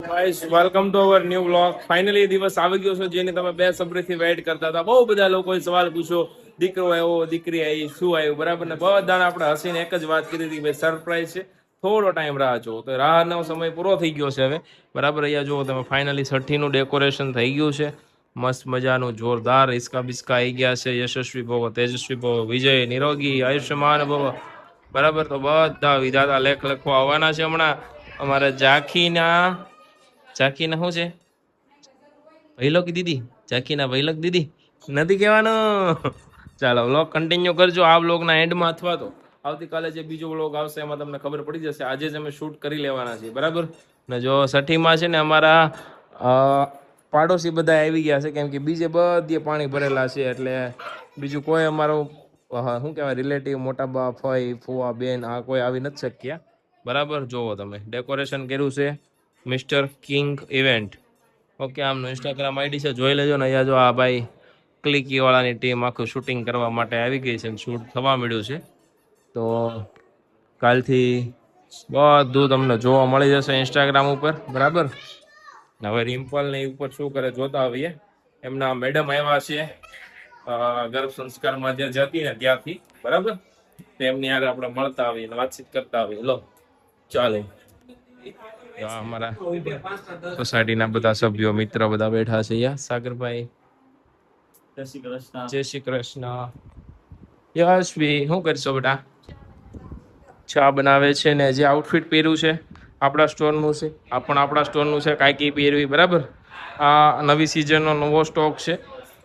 Guys welcome to our new vlog. Finally દિવસ આવી ગયો છે જેની તમે બે સબ્રથી વેઇટ કરતા હતા. બહુ બધા લોકોએ સવાલ પૂછ્યો, દીકરો આવ્યો, દીકરી આવી, શું આવ્યું, બરાબર ને બધાને આપણે હસીને એક જ વાત કરી હતી, ભાઈ સરપ્રાઈઝ છે, થોડો ટાઈમ રાહ જુઓ. તો રાહનો સમય પૂરો થઈ ગયો છે હવે, બરાબર. અહીંયા જુઓ તમે, ફાઇનલી છઠ્ઠીનું ડેકોરેશન થઈ ગયું છે, મસ્ત મજાનું જોરદાર. હિસકા બિસ્કા આવી ગયા છે. યશસ્વી ભવ, તેજસ્વી ભવ, વિજય, નિરોગી, આયુષ્યમાન ભવ, બરાબર. તો બધા વિધાતા લેખ લખવા આવવાના છે હમણાં. અમારે ઝાંખીના શું છે, વૈલોક દીદી, ઝાંખીના વૈલોક દીદી નથી કહેવાનું. ચાલો વ્લોગ કન્ટિન્યુ કરજો. આ વ્લોગના એન્ડમાં અથવા તો આવતીકાલે જે બીજો વ્લોગ આવશે એમાં તમને ખબર પડી જશે. આજે જ અમે શૂટ કરી લેવાના છીએ, બરાબર ને. જો છઠ્ઠીમાં છે ને અમારા પાડોશી બધા આવી ગયા છે, કેમ કે બીજે બધે પાણી ભરેલા છે, એટલે બીજું કોઈ અમારું શું કહેવાય રિલેટિવ, મોટા બા, ફઈ, ફુવા, બેન, આ કોઈ આવી નથી શક્યા, બરાબર. જોવો તમે, ડેકોરેશન કર્યું છે મિસ્ટર કિંગ ઇવેન્ટ. ઓકે, આમનું ઇન્સ્ટાગ્રામ આઈડી છે, જોઈ લેજો ને. અહીંયા જો આ ભાઈ ક્લિકી વાળાની ટીમ આખું શૂટિંગ કરવા માટે આવી ગઈ છે, શૂટ થવા મળ્યું છે. તો કાલથી બધું તમને જોવા મળી જશે ઇન્સ્ટાગ્રામ ઉપર, બરાબર. હવે રિમ્પલ ને ઉપર શું કરે જોતા આવીએ. એમના મેડમ આવ્યા છે ગર્ભ સંસ્કારમાં જ્યાં જતી ને ત્યાંથી, બરાબર. તેમની યાર આપણે મળતા આવીએ, વાતચીત કરતા આવીએ. લો ચાલો. અમારા સોસાયટીના બધા સભ્યો, મિત્ર બધા બેઠા છે. સાગરભાઈ, જય શ્રી કૃષ્ણ. યશવી, શું કરશો બેટા? ચા બનાવે છે ને જે આઉટફિટ પહેર્યું છે આપણા સ્ટોરનું છે, આ પણ આપણા સ્ટોરનું છે. કાંઈકી પહેરવી, બરાબર. આ નવી સિઝનનો નવો સ્ટોક છે,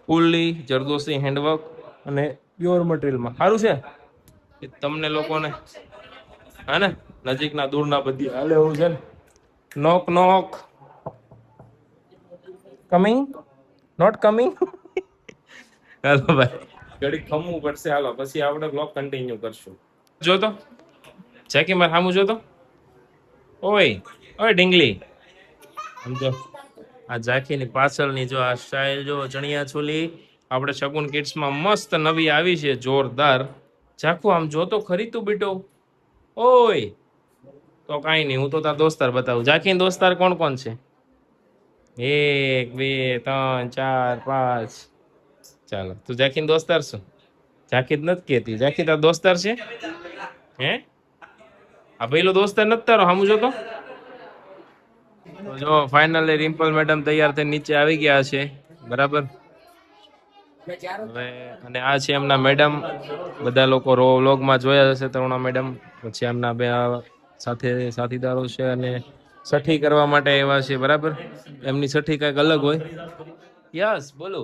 ફૂલ્લી જરદોશી હેન્ડવર્ક અને પ્યોર મટીરિયલમાં. સારું છે એ તમને લોકોને, હા ને, નજીકના દૂરના બધી હાલે એવું છે ને. નોક નોક, કમિંગ, નોટ કમિંગ. હાલો ભાઈ, ઘડી ખમવું પડશે. હાલો પછી આપણે બ્લોગ કન્ટિન્યુ કરશું. જોતો જેકી માર સામું જોતો. ઓય ઓય ઢીંગલી, સમજો આ ઝાંખીની પાછળની જો આ સ્ટાઇલ જો, ચણિયા ચોલી આપણે શકુન કિડ્સમાં મસ્ત નવી આવી છે, જોરદાર. ઝાંખું આમ જોતો ખરી તું બેટો. ઓય તો કાંઈ નહીં, હું તો તાર દોસ્તાર બતાવું. ઝાંખીન દોસ્તાર કોણ કોણ છે? 1 2 3 4 5. ચાલો, તું ઝાંખીન દોસ્તાર છું? ઝાંખી જ નથી કહેતી. ઝાંખી તાર દોસ્તાર છે હે? આ પેલો દોસ્તાર નથી તારો? સામું જોતો. જો ફાઇનલી રિમ્પલ મેડમ તૈયાર થઈને નીચે આવી ગયા છે, બરાબર. હવે અને આ છે એમના મેડમ. બધા લોકો વ્લોગમાં જોયા હશે તરુણા મેડમ. પછી એમના બે સાથે સાથીદારો છે અને છઠ્ઠી કરવા માટે આવ્યા છે, બરાબર. એમની છઠ્ઠી કંઈક અલગ હોય. યસ બોલો.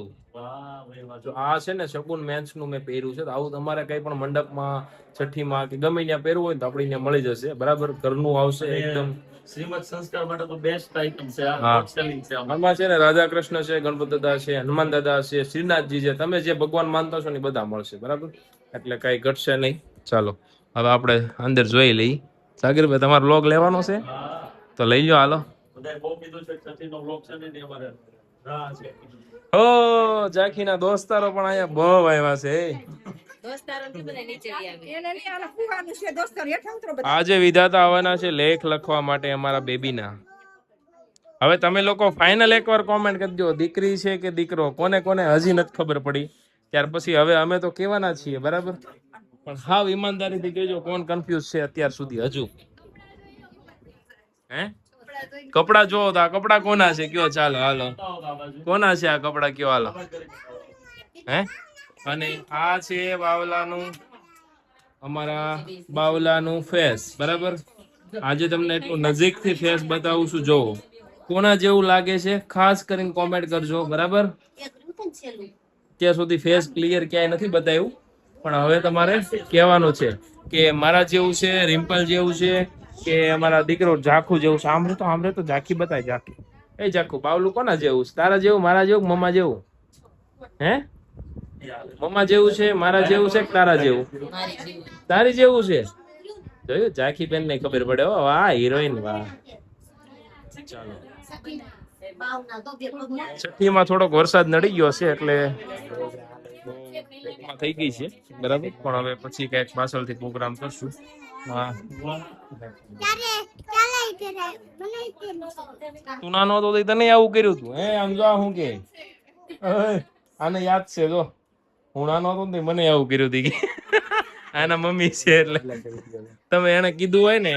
જો આ છે ને શકુન મેન્સ નું મેં પહેર્યું છે. તો આવું તમારે કઈ પણ મંડપમાં, છઠ્ઠીમાં કે ગમે ત્યાં પહેરવું હોય તો આપણે અહીંયા મળી જશે, બરાબર. ઘરનું આવશે એકદમ. શ્રીમદ સંસ્કાર માટે તો બેસ્ટ આઈટમ છે. આમાં છે ને રાધા કૃષ્ણ છે, ગણપત દાદા છે, હનુમાન દાદા છે, શ્રીનાથજી છે. તમે જે ભગવાન માનતા છો ને બધા મળશે, બરાબર. એટલે કઈ ઘટશે નહીં. ચાલો હવે આપણે અંદર જોઈ લઈ. સાગરભાઈ, તમારો વ્લોગ લેવાનો છે તો લઈ લો. હાલો. ઓ ઝાંખીના દોસ્તારો પણ અહીંયા બહુ આવ્યા છે. આજે વિધાતા આવવાના છે લેખ લખવા માટે અમારા બેબીના. હવે તમે લોકો ફાઇનલ એકવાર કોમેન્ટ કરી દો, દીકરી છે કે દીકરો, કોને કોને હજી નથી ખબર પડી. ત્યાર પછી હવે અમે તો કહેવાના છીએ, બરાબર. પણ હાવ ઈમાનદારીથી કહેજો કોણ કન્ફ્યુઝ છે અત્યાર સુધી હજુ. હે કપડા જોવો તો આ કપડા કોના છે કયો? ચાલો હાલો, કોના છે આ કપડા કયો? હાલો. હે અને આ છે બાવલાનું, અમારા બાવલાનું ફેસ, બરાબર. આજે તમને એટલું નજીકથી ફેસ બતાવું છું. જોવો કોના જેવું લાગે છે, ખાસ કરીને કોમેન્ટ કરજો, બરાબર. ત્યાં સુધી ફેસ ક્લિયર ક્યાંય નથી બતાવ્યું, પણ હવે તમારે કહેવાનું છે કે મારા જેવું છે, રિમ્પલ જેવું છે, કે અમારા દીકરો ઝાંખું જેવું છે. આમરે તો ઝાંખી બતાય. ઝાંખી એ ઝાંખું બાવલું કોના જેવું છે? તારા જેવું, મારા જેવું, મમ્મા જેવું? હે મમ્મા જેવું છે, મારા જેવું છે કે તારા જેવું? તારી જેવું છે. જોયું, ઝાંખી બેન ને ખબર પડે. હો વાહ હિરોઈન, વાહ. ચાલો, છઠ્ઠીમાં થોડોક વરસાદ નડી ગયો છે એટલે થઈ ગઈ છે, બરાબર. પણ હવે પછી કઈક પાછળથી પ્રોગ્રામ કરશું. હા તું નાનો હતો તો તને આવું કર્યું તું હે આમ જો હું કે આને યાદ છે જો હું નાનો હતો ને મને આવું કર્યું હતું કે આના મમ્મી છે એટલે તમે એને કીધું હોય ને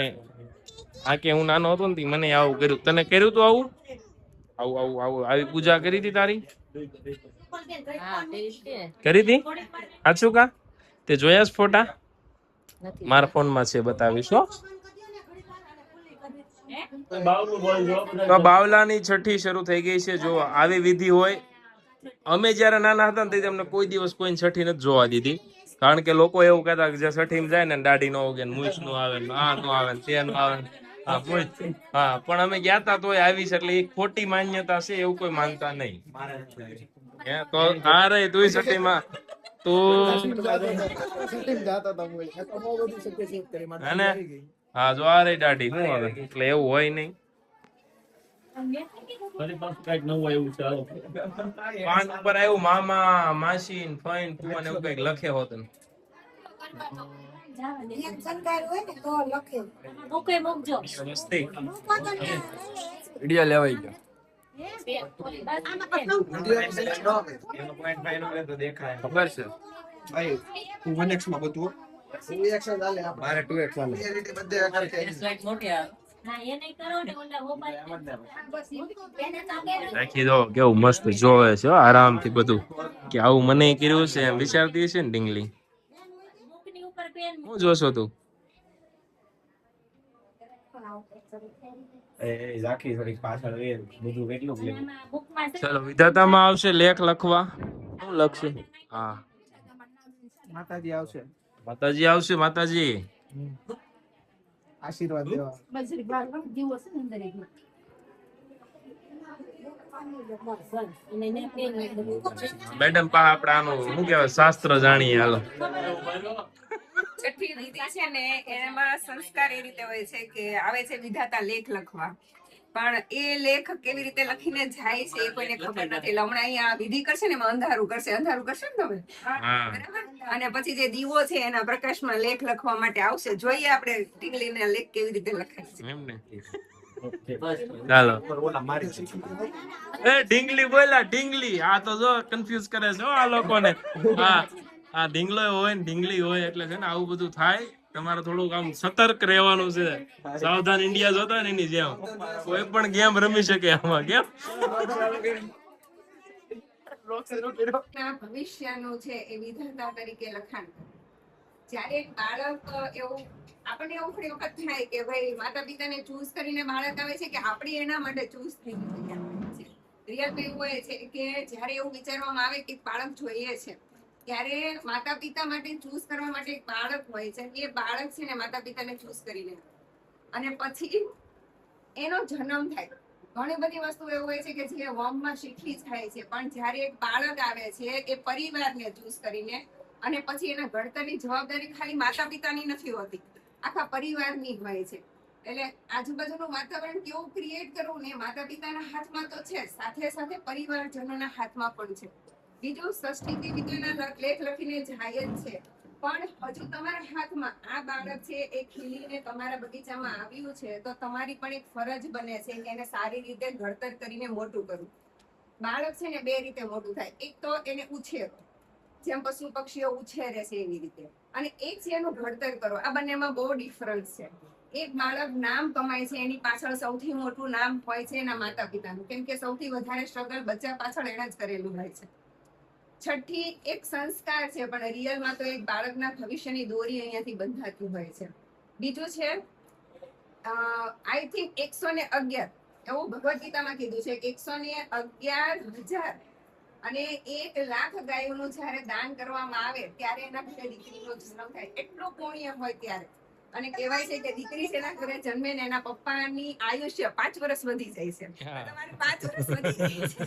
આ કે હું નાનો હતો ને મને આવું કર્યું તને કર્યું તું આવું આવું આવું આવું આવી પૂજા કરી હતી તારી કરી હતી સાચું કા તે જોયા જ ફોટા મારા ફોન માં છે બતાવીશ હો બાવલું બોલજો તો બાવલાની છઠ્ઠી શરૂ થઈ ગઈ છે જો આવી વિધિ હોય અમે જયારે નાના હતા ને ત્યારે અમને કોઈ દિવસ કોઈને છઠ્ઠી નથી જોવા દીધી કારણ કે લોકો એવું કહેતા કે જે છઠ્ઠીમાં જાય ને દાઢી નો ઉગે મૂછ નો આવે ને આ નો આવે ને તે નો આવે ને હા મૂછ હા પણ અમે ગયા તા તોય આવી છે એટલે એ ખોટી માન્યતા છે એવું કોઈ માનતા નહીં હે તો આ રે તું છઠ્ઠીમાં અને હા જો આ રહી દાઢી શું હવે એટલે એવું હોય નહીં ફરી પાછું કઈક નવું આવ્યું છે હાલો. પાન ઉપર આવ્યું મામા માસી ને ફઈન ફુવાન એવું કઈક લખે હોત ને મસ્તી વિડિયો લેવાઈ ગયો ખબર છે ભાઈ હું 1x માં બધું 2x ચાલે મારે 2x ચાલે એ રીતે બધે રાખી દો કેવું મસ્ત જોવે છે હો, આરામથી બધું કે આવું મને કર્યું છે એમ વિચારતી હશે ને ઢીંગલી શું જોશો તું રાખી થોડીક પાછળ બધું કેટલું ચલો વિધાતામાં આવશે લેખ લખવા શું લખશે હા માતાજી આવશે માતાજી આવશે માતાજી આશીર્વાદ દેવા મેડમ પા આપણે આનું શું કહેવાય શાસ્ત્ર જાણીએ હાલો છઠ્ઠી વિધિ છે ને એમાં સંસ્કાર એ રીતે હોય છે કે આવે છે વિધાતા લેખ લખવા પણ એ લેખ કેવી રીતે લખીને જાય છે એ કોઈને ખબર નથી એટલે હમણાં અહીંયા વિધિ કરશે ને એમાં અંધારું કરશે ને તમે હા બરાબર અને પછી જે દીવો છે એના પ્રકાશમાં લેખ લખવા માટે આવશે જોઈએ આપણે ટીંગલીના લેખ કેવી રીતે લખાય છે એમ ને ચાલો એ ઢીંગલી બોલા ઢીંગલી આ તો જો કન્ફ્યુઝ કરે છે હો આ લોકોને હા આ ઢીંગલો હોય ને ઢીંગલી હોય એટલે છે ને આવું બધું થાય તમારે થોડુંક આમ સતર્ક રહેવાનું છે સાવધાન ઇન્ડિયા જોતા ને એની જેમ કોઈ પણ ગેમ રમી શકે આમાં કેમ ભવિષ્યનું છે એ વિધાતા તરીકે લખાણ જ્યારે એક બાળક એવું આપણને એવું ઘણી વખત થાય કે ભાઈ માતા પિતાને ચૂઝ કરીને બાળક આવે છે કે આપણે એના માટે ચૂઝ થઈ રિયલ એવું હોય છે કે જ્યારે એવું વિચારવામાં આવે કે બાળક જોઈએ છે ત્યારે માતા પિતા માટે ચૂઝ કરવા માટે એક બાળક હોય છે એ બાળક છે ને માતા પિતાને ચૂઝ કરીને અને પછી એનો જન્મ થાય ઘણી બધી વસ્તુ એવું હોય છે કે જે વોર્મમાં શીખી જાય છે પણ જ્યારે એક બાળક આવે છે એ પરિવારને ચૂઝ કરીને અને પછી એના ઘડતરની જવાબદારી ખાલી માતા પિતાની નથી હોતી આખા પરિવારની હોય છે એટલે આજુબાજુનું વાતાવરણ કેવું ક્રિએટ કરવું ને માતા પિતાના હાથમાં તો છે સાથે સાથે પરિવારજનોના હાથમાં પણ છે બીજું ષષ્ઠી વિધિના લેખ લખીને જાય જ છે પણ હજુ તમારા હાથમાં આ બાળક છે એ ખીલીને તમારા બગીચામાં આવ્યું છે તો તમારી પણ એક ફરજ બને છે કે એને સારી રીતે ઘડતર કરીને મોટું કરવું બાળક છે ને બે રીતે મોટું થાય એક તો એને ઉછેરો જેમ પશુ પક્ષીઓ ઉછેરે છે એવી રીતે અને એક છે એનું ઘડતર કરો આ બંનેમાં બહુ ડિફરન્સ છે એક બાળક નામ કમાય છે એની પાછળ સૌથી મોટું નામ હોય છે એના માતા પિતાનું કેમ કે સૌથી વધારે સ્ટ્રગલ બચ્ચા પાછળ એને જ કરેલું હોય છે છઠ્ઠી એક સંસ્કાર છે પણ રિયલમાં તો એક બાળકના ભવિષ્યની દોરી અહીંયાથી બંધાતી હોય છે બીજું છે આઈ થિંક 111 એવું ભગવદ ગીતામાં કીધું છે કે 111,000 અને 1,00,000 ગાયોનું જ્યારે દાન કરવામાં આવે ત્યારે એના ઘરે દીકરીનો જન્મ થાય એટલું પુણ્ય હોય ત્યારે અને કહેવાય છે કે દીકરી જેના ઘરે જન્મે ને એના પપ્પાની આયુષ્ય 5 વર્ષ વધી જાય છે તમારે 5 વર્ષ વધી જાય છે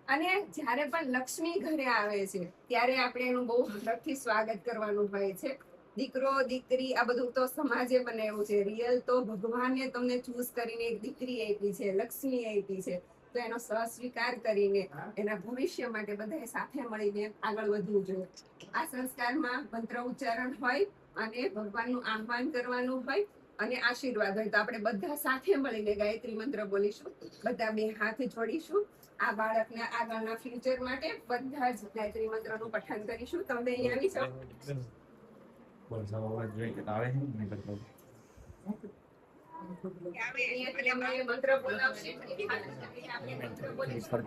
અને જ્યારે પણ લક્ષ્મી ઘરે આવે છે ત્યારે આપણે એનું બહુ હરખથી સ્વાગત કરવાનું હોય છે દીકરો દીકરી આ બધું તો સમાજે બનાવ્યું છે રિયલ તો ભગવાને તમને ચૂઝ કરીને એક દીકરી આપી છે લક્ષ્મી આપી છે તો એનો સહસ્વીકાર કરીને એના ભવિષ્ય માટે બધાએ સાથે મળીને આગળ વધવું જોઈએ આ સંસ્કારમાં મંત્ર ઉચ્ચારણ હોય અને ભગવાનનું આહ્વાન કરવાનું હોય અને આશીર્વાદ હોય તો આપણે બધા સાથે મળીને ગાયત્રી મંત્ર બોલીશું. બધા બે હાથ જોડીશું. આ બાળકના આગળના ફ્યુચર માટે બધા જ ગાયત્રી મંત્રનું પઠન કરીશું. તમે અહીંયા આવી જાઓ. આવે અહીંયા એટલે અમે મંત્ર બોલાવશે. આપણે મંત્ર બોલીશું.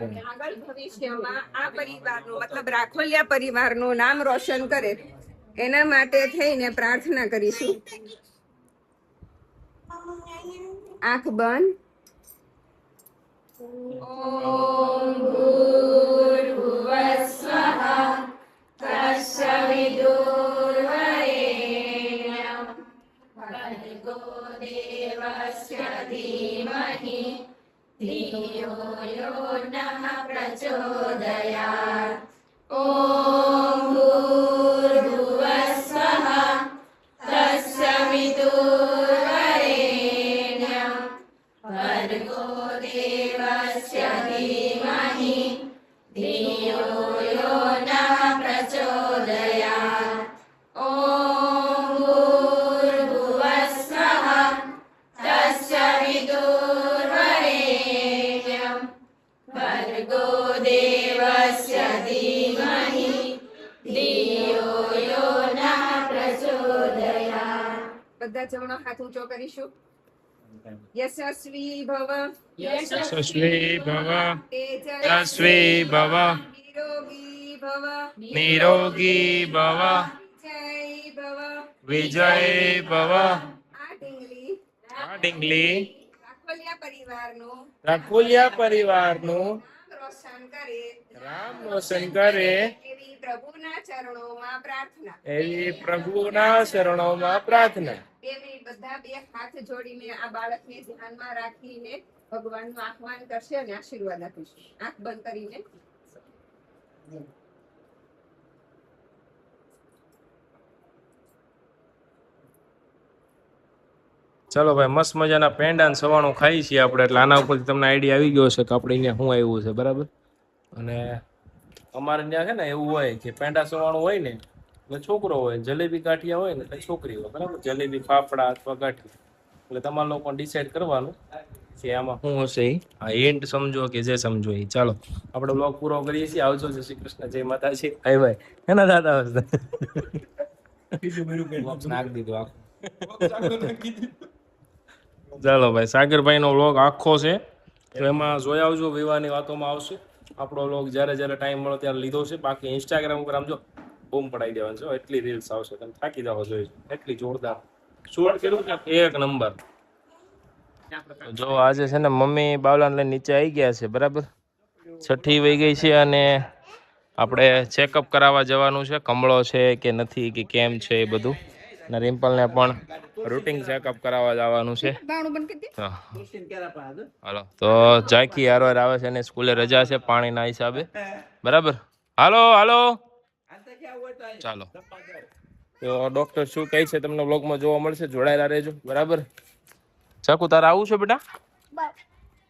અને આગળ ભવિષ્યમાં આ પરિવારનું મતલબ રાખોલિયા પરિવારનું નામ રોશન કરે એના માટે થઈને પ્રાર્થના કરીશું. આંખ બંધ. ઓમ ભૂર્ભુવસ્વઃ તસ્સવિતુર્વરેણ્યં ભર્ગો દેવસ્ય ધીમહિ ધિયો યો નઃ પ્રચોદયાત. ઓમ ભૂર્ભુવસ્વઃ તસ્સવિતુર્વરેણ્યં ભર્ગો દેવસ્ય ધીમહિ ધિયો યો નઃ પ્રચોદયાત. ઓમ ભૂર્ભુવસ્વઃ તસ્સવિતુર્વરેણ્યં ભર્ગો દેવસ્ય ધીમહિ ધિયો યો નઃ પ્રચોદયાત. બધા જમણો હાથ ઊંચો કરીશું. યશસ્વી ભવ. યશસ્વી ભવ તેજસ્વી ભવ નિરોગી ભવ. નિરોગી ભવ જય ભવ. વિજય ભવ. આ ઢીંગલી રાખોલિયા પરિવારનું રાખોલિયા પરિવારનું નામ રોશન કરે રામ રોશન કરે એવી પ્રભુના ચરણોમાં પ્રાર્થના. એવી પ્રભુના શરણોમાં પ્રાર્થના. એવી બધા બે હાથ જોડીને આ બાળકને ધ્યાનમાં રાખીને ભગવાનનું આહ્વાન કરશે અને આશીર્વાદ આપીશું. આંખ બંધ કરીને. ચલો ભાઈ, મસ્ત મજાના પેંડા ને સવાણું ખાઈ છીએ આપણે, એટલે આના ઉપરથી તમને આઈડિયા આવી ગયો છે કે આપણે અહીંયા શું આવ્યું છે, બરાબર. અને અમારે ત્યાં છે ને એવું હોય કે પેંડા સવાણું હોય ને એટલે છોકરો હોય, જલેબી ગાંઠિયા હોય ને એટલે છોકરી હોય, બરાબર. જલેબી ફાફડા અથવા ગાંઠિયા, એટલે તમારે લોકો ડિસાઈડ કરવાનું કે આમાં શું હશે. આ હિન્ટ સમજો કે જે સમજો એ. ચાલો આપણે બ્લોગ પૂરો કરીએ છીએ. આવજો. જય શ્રી કૃષ્ણ, જય માતાજી. ભાઈ ભાઈ એના દાદા નાખ દીધું આખું. ચાલો ભાઈ, સાગરભાઈ નો વ્લોગ આખો છે તો એમાં જોઈ આવજો. વિવાહની વાતોમાં આવશે. આપણો વ્લોગ જ્યારે જ્યારે ટાઈમ મળે ત્યારે લીધો છે. બાકી ઇન્સ્ટાગ્રામ ઉપર આમ જો બૂમ પડાવી દેવાનું છે, એટલી રીલ્સ આવશે, તમે થાકી જાવ જોઈ. એટલી જોરદાર શૂટ કર્યું છે, એક નંબર. જો આજે છે ને મમ્મી બાવલાને લઈને નીચે આવી ગયા છે, બરાબર. 6 વહી ગઈ છે અને આપણે ચેકઅપ કરાવવા જવાનું છે. કમળો છે કે નથી કે કેમ છે એ બધું. અને રિમ્પલને પણ રૂટીન ચેકઅપ કરાવવા જવાનું છે. હાલો, તો જાકી હારવાર આવે છે અને સ્કૂલે રજા છે પાણીના હિસાબે, બરાબર. હાલો હાલો, ચાલો. તો ડોક્ટર શું કહે છે તમને બ્લોગમાં જોવા મળશે. જોડાયેલા રહેજો, બરાબર. ચાકુ તારે આવું છે બેટા?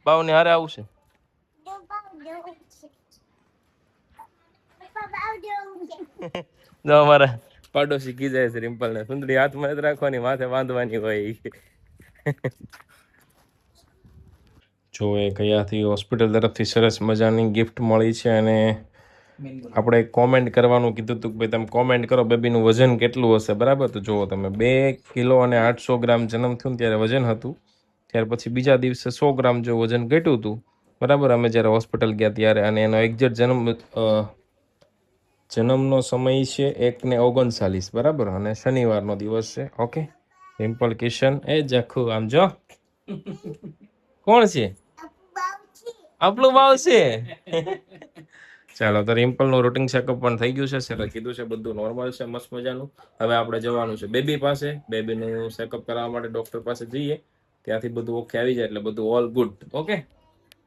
બાવને હારે આવું છે. જો અમારા પાડોશી કી જાય છે રિમ્પલ ને, સુંદરી હાથમાં જ રાખવાની, માથે બાંધવાની હોય. જો એ કયાથી હોસ્પિટલ તરફથી સરસ મજાની ગિફ્ટ મળી છે અને આપણે કોમેન્ટ કરવાનું કીધું હતું કે ભાઈ તમે કોમેન્ટ કરો બેબીનું વજન કેટલું હશે, બરાબર. તો જુઓ તમે 2 કિલો અને 800 ગ્રામ જન્મ થયું ને ત્યારે વજન હતું. ત્યાર પછી બીજા દિવસે 100 ગ્રામ જો વજન ઘટ્યું હતું, બરાબર, અમે જ્યારે હોસ્પિટલ ગયા ત્યારે. અને એનો એક્ઝેક્ટ જન્મનો સમય છે 1:39, બરાબર. અને શનિવારનો દિવસ છે. ઓકે. રિમ્પલ કિશન એ જખું આમ જો કોણ છે? આપણું બાવ છે. ચાલો, તો રિમ્પલનું રૂટીન ચેકઅપ પણ થઈ ગયું છે. સર કીધું છે બધું નોર્મલ છે, મસ્ત મજાનું. હવે આપણે જવાનું છે બેબી પાસે. બેબીનું ચેકઅપ કરાવવા માટે ડોક્ટર પાસે જઈએ, ત્યાંથી બધું ઓકે આવી જાય એટલે બધું ઓલ ગુડ. ઓકે.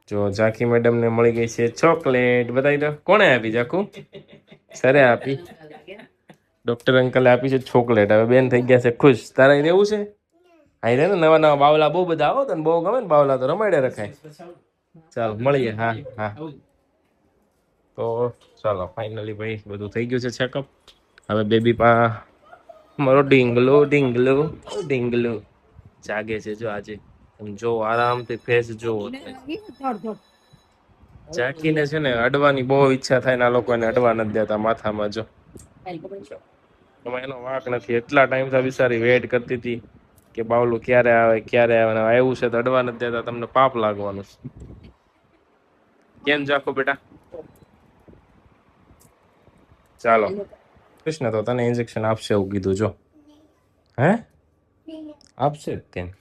જો ઝાંખી મેડમને મળી ગઈ છે ચોકલેટ. બતાવી દો કોણે આપી. ઝાખું સરે આપી, ડોક્ટર અંકલે આપી છે ચોકલેટ. હવે બેન થઈ ગયા છે ખુશ. તારા અહીં રહેવું છે? અહીં રહે ને. નવા નવા બાવલા બહુ બધા આવો, તને બહુ ગમે ને બાવલા, તો રમાડે રખાય. ચાલો મળીએ. હા હા. તો ચાલો ફાઇનલી ભાઈ બધું થઈ ગયું છે ચેકઅપ. હવે બેબી મારો ડીંગલો જાગે છે જો આજે. આમ જો આરામથી ફેસ જો. જાકીને છે ને અડવાની બહુ ઈચ્છા થાય ને આ લોકોને અડવા નથી દેતા માથામાં જો. એમાં એનો વાંક નથી. એટલા ટાઈમથી બિચારી વેઇટ કરતી હતી કે બાવલું ક્યારે આવે ક્યારે આવે. અને આવ્યું છે તો અડવા નથી દેતા. તમને પાપ લાગવાનું છે. કેમ જાખો બેટા? ચાલો કૃષ્ણ તો તને ઇન્જેક્શન આપશે એવું કીધું જો. હે આપશે જ તેને.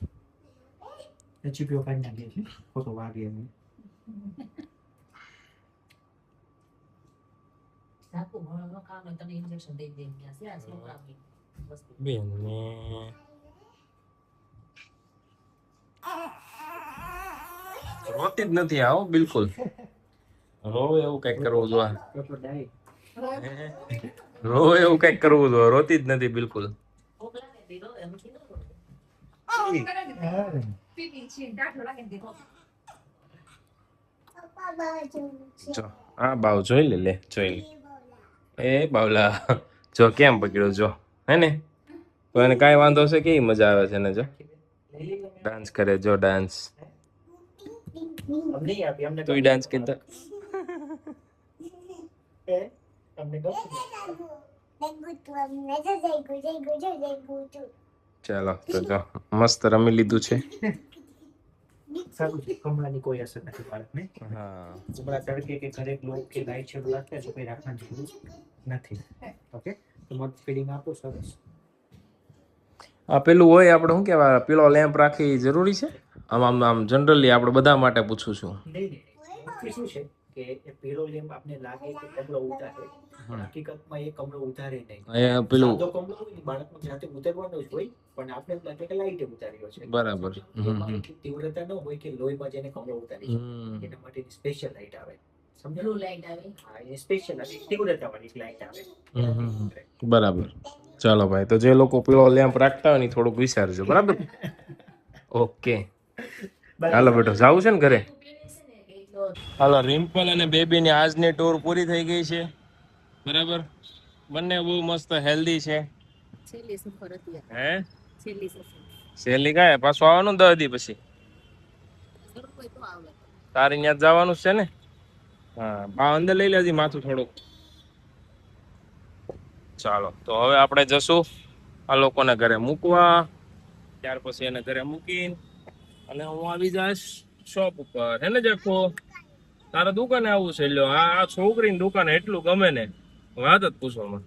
ચીપીઓ કાઢી નાખીએ છીએ ખોટો વાગે એમ. બેન રોતી જ નથી આવો બિલકુલ. રોવે એવું કઈક કરવું જોઈએ. કેટલો ડાય રોવે એવું કઈક કરવું જોઈએ. રોતી જ નથી બિલકુલ. જો આ બાવ જોઈ લે જોઈ લે. એ બાવલા જો કેમ પકડ્યો જો. હે ને તો એને કાંઈ વાંધો છે કેવી મજા આવે છે ને જો. ડાન્સ કરે જો ડાન્સ. અમને નહીં આપી અમને તું ડાન્સ કરતા. અમને ગમે ચાલો તો જો મસ્ત રમી લીધું છે. સારું છે કમળાની કોઈ અસર નથી બાળકને. હા કમળા તડકે કે ઘરે ગ્લો કે લાઈટ શેડ લાગતા તો કોઈ રાખવાની જરૂર નથી. ઓકે તો મધ ફીડિંગ આપો સરસ. આ પેલું હોય આપણે શું કહેવાય પેલો લેમ્પ રાખી જરૂરી છે? આમ જનરલી આપણે બધા માટે પૂછું છું. નહીં નહીં શું છે કે એ પીળો લેમ્પ આપને લાગે કે કમળો ઉતારે પણ હકીકતમાં એ કમળો ઉતારે નહીં. એ પેલું સાદો કમળો હોય ને બાળકનું જાતે ઉતારવાનો જ હોય પણ આપણે એમ લાગે કે લાઈટે ઉતાર્યો છે. બરાબર. એમાં એટલી તીવ્રતા ન હોય કે લોહીમાં જેને કમળો ઉતારી શકે. એના માટેની સ્પેશિયલ લાઈટ આવે. સમજો હા એ સ્પેશિયલ આવે તીવ્રતા વાળી લાઈટ આવે. બરાબર. ચાલો ભાઈ તો જે લોકો પેલો લેમ્પ રાખતા હોય ને ઈ થોડુંક વિચારજો બરાબર. ઓકે હાલો બેટો જાવું છે ને ઘરે. હાલો રિમ્પલ અને બેબીની આજની ટૂર પૂરી થઈ ગઈ છે બરાબર. બંને બહુ મસ્ત હેલ્ધી છે. હે સહેલી કાંઈ પાછું આવવાનું 10 દી પછી. તારી ત્યાં જવાનું છે ને. હા બા અંદર લઈ લેજે માથું થોડુંક. ચાલો તો હવે આપણે જશું આ લોકોને ઘરે મૂકવા. ત્યાર પછી એને ઘરે મૂકીને અને હું આવી જઈશ શોપ ઉપર. હે ને જખો તારા દુકાને આવું છે લ્યો. આ છોકરીની દુકાને એટલું ગમે ને વાત જ પૂછવામાં.